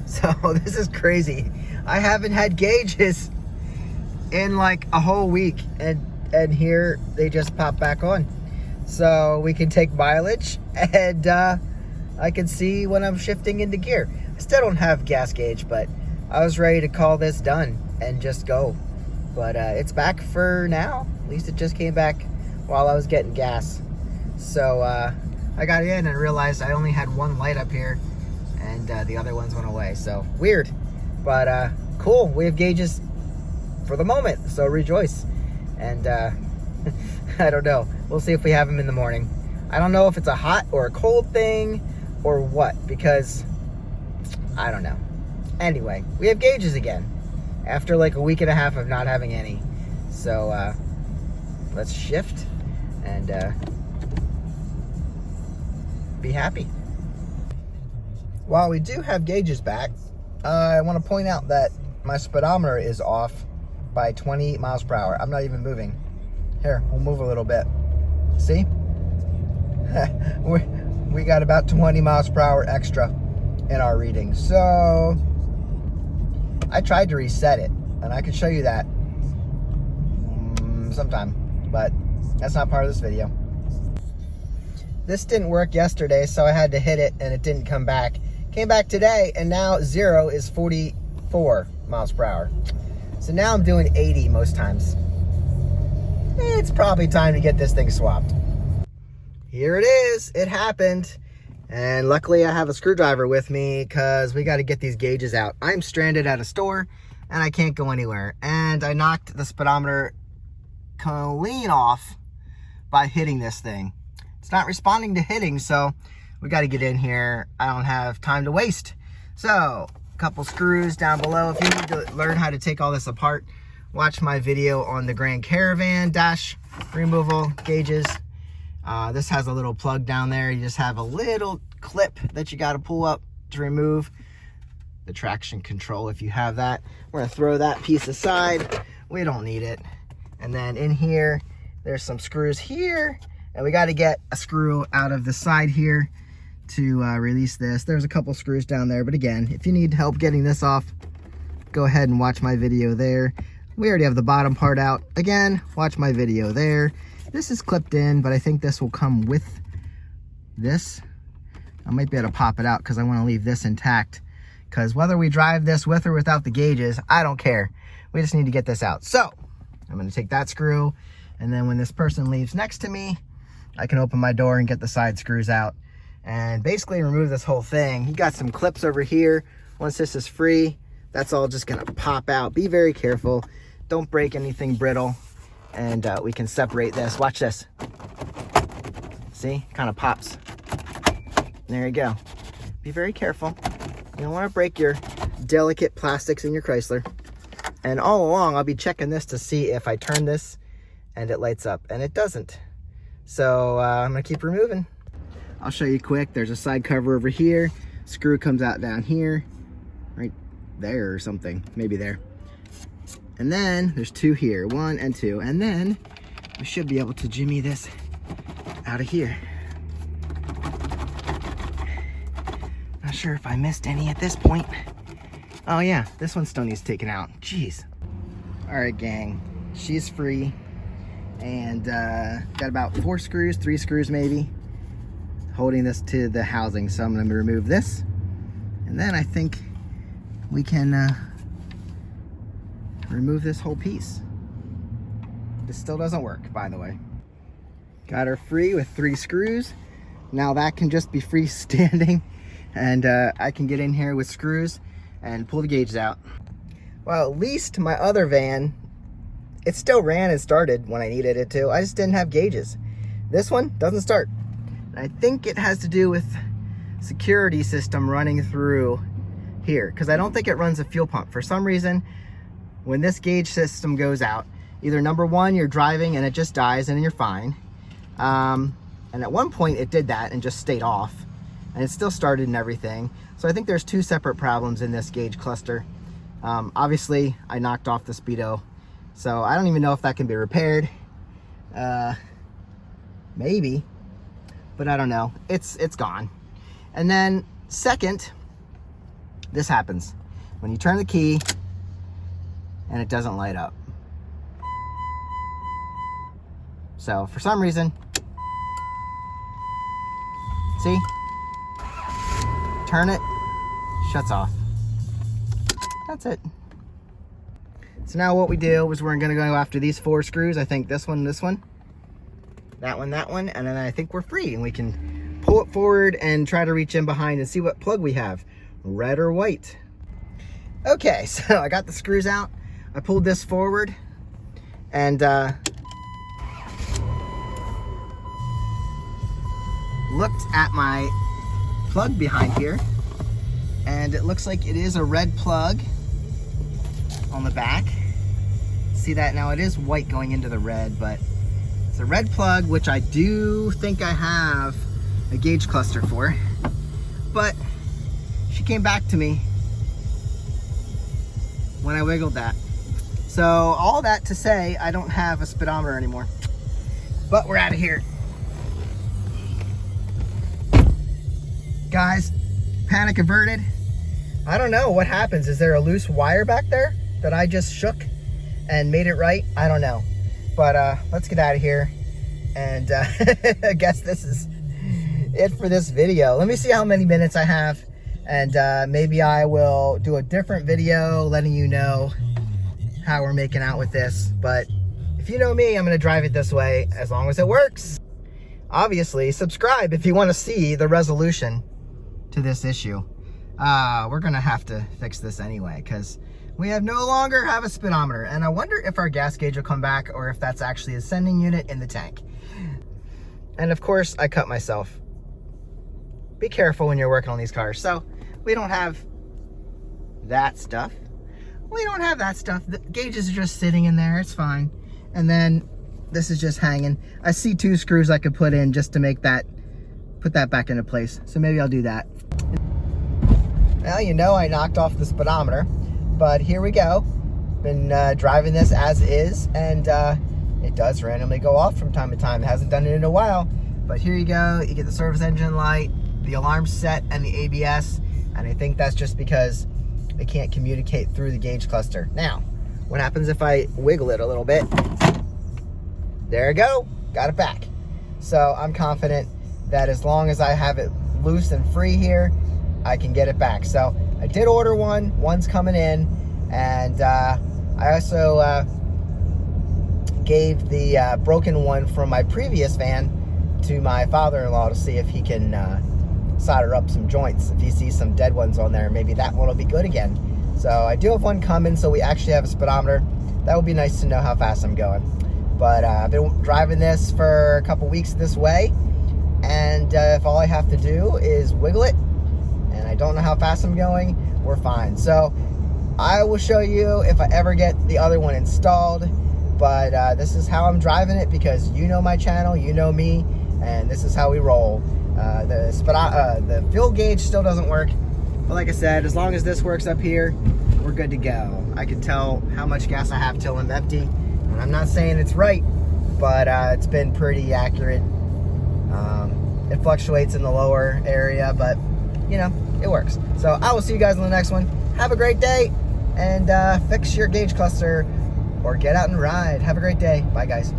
So this is crazy. I haven't had gauges in like a whole week, and here they just pop back on. So we can take mileage, and I can see when I'm shifting into gear. I still don't have gas gauge, but I was ready to call this done and just go. But it's back for now. At least it just came back while I was getting gas. So I got in and realized I only had one light up here, and the other ones went away. So weird, but cool. We have gauges for the moment, so rejoice. And I don't know. We'll see if we have them in the morning. I don't know if it's a hot or a cold thing or what, because I don't know. Anyway, we have gauges again after like a week and a half of not having any. So let's shift and be happy. While we do have gauges back, I want to point out that my speedometer is off by 20 miles per hour. I'm not even moving. Here, we'll move a little bit. See? we got about 20 miles per hour extra in our reading. So I tried to reset it, and I can show you that sometime, but that's not part of this video. This didn't work yesterday, so I had to hit it and it didn't come back. Came back today, and now 0 is 44 miles per hour. So now I'm doing 80 most times. It's probably time to get this thing swapped. Here it is. It happened. And luckily I have a screwdriver with me because we got to get these gauges out. I'm stranded at a store and I can't go anywhere. And I knocked the speedometer clean off by hitting this thing. It's not responding to hitting, so we got to get in here. I don't have time to waste. So a couple screws down below. If you need to learn how to take all this apart, watch my video on the Grand Caravan dash removal gauges. This has a little plug down there. You just have a little clip that you got to pull up to remove the traction control if you have that. We're going to throw that piece aside. We don't need it. And then in here, there's some screws here. And we got to get a screw out of the side here to release this. There's a couple screws down there. But again, if you need help getting this off, go ahead and watch my video there. We already have the bottom part out. Again, watch my video there. This is clipped in, but I think this will come with this. I might be able to pop it out because I want to leave this intact. Because whether we drive this with or without the gauges, I don't care. We just need to get this out. So I'm going to take that screw, and then when this person leaves next to me, I can open my door and get the side screws out and basically remove this whole thing. You got some clips over here. Once this is free, that's all just going to pop out. Be very careful. Don't break anything brittle. And we can separate this. Watch this. See? Kind of pops. There you go. Be very careful. You don't want to break your delicate plastics in your Chrysler. And all along, I'll be checking this to see if I turn this and it lights up. And it doesn't. So I'm going to keep removing. I'll show you quick. There's a side cover over here. Screw comes out down here. Right there or something. Maybe there. And then there's two here, 1 and 2. And then we should be able to jimmy this out of here. Not sure if I missed any at this point. Oh yeah, this one still needs taken out. Jeez. All right, gang, she's free. And got about 4 screws, 3 screws maybe, holding this to the housing. So I'm gonna remove this. And then I think we can remove this whole piece. This still doesn't work, by the way. Got her free with 3 screws. Now that can just be freestanding, and I can get in here with screws and pull the gauges out. Well, at least my other van, it still ran and started when I needed it to. I just didn't have gauges. This one doesn't start. And I think it has to do with security system running through here, because I don't think it runs a fuel pump. For some reason, when this gauge system goes out, either number 1, you're driving and it just dies and you're fine. And at one point it did that and just stayed off, and it still started and everything. So I think there's 2 separate problems in this gauge cluster. Obviously I knocked off the speedo, so I don't even know if that can be repaired. Maybe, but I don't know. It's gone. And then second, this happens. When you turn the key and it doesn't light up. So for some reason, see? Turn it, shuts off. That's it. So now what we do is we're gonna go after these 4 screws. I think this one, that one, and then I think we're free and we can pull it forward and try to reach in behind and see what plug we have, red or white. Okay, so I got the screws out. I pulled this forward and looked at my plug behind here, and it looks like it is a red plug on the back. See that? Now it is white going into the red, but it's a red plug, which I do think I have a gauge cluster for. But she came back to me when I wiggled that. So all that to say, I don't have a speedometer anymore. But we're out of here. Guys, panic averted. I don't know what happens. Is there a loose wire back there that I just shook and made it right? I don't know. But let's get out of here. And I guess this is it for this video. Let me see how many minutes I have. And maybe I will do a different video letting you know how we're making out with this. But if you know me, I'm going to drive it this way as long as it works. Obviously, subscribe if you want to see the resolution to this issue. We're going to have to fix this anyway because we no longer have a speedometer. And I wonder if our gas gauge will come back or if that's actually a sending unit in the tank. And of course, I cut myself. Be careful when you're working on these cars. So we don't have that stuff. We don't have that stuff. The gauges are just sitting in there. It's fine. And then this is just hanging. I see 2 screws I could put in just to make that, put that back into place. So maybe I'll do that. Well, you know I knocked off the speedometer, but here we go. Been driving this as is, and it does randomly go off from time to time. It hasn't done it in a while, but here you go. You get the service engine light, the alarm set, and the ABS, and I think that's just because it can't communicate through the gauge cluster. Now, what happens if I wiggle it a little bit? There you go, got it back. So I'm confident that as long as I have it loose and free here, I can get it back. So I did order one's coming in, and I also gave the broken one from my previous van to my father-in-law to see if he can solder up some joints. If he sees some dead ones on there, maybe that one will be good again. So I do have one coming, so we actually have a speedometer. That would be nice to know how fast I'm going. But I've been driving this for a couple weeks this way, and if all I have to do is wiggle it, and I don't know how fast I'm going, we're fine. So I will show you if I ever get the other one installed, but this is how I'm driving it because you know my channel, you know me, and this is how we roll. The fuel gauge still doesn't work, but like I said, as long as this works up here, we're good to go. I can tell how much gas I have till I'm empty, and I'm not saying it's right, but it's been pretty accurate. It fluctuates in the lower area, but you know, it works. So I will see you guys in the next one. Have a great day, and fix your gauge cluster or get out and ride. Have a great day. Bye, guys.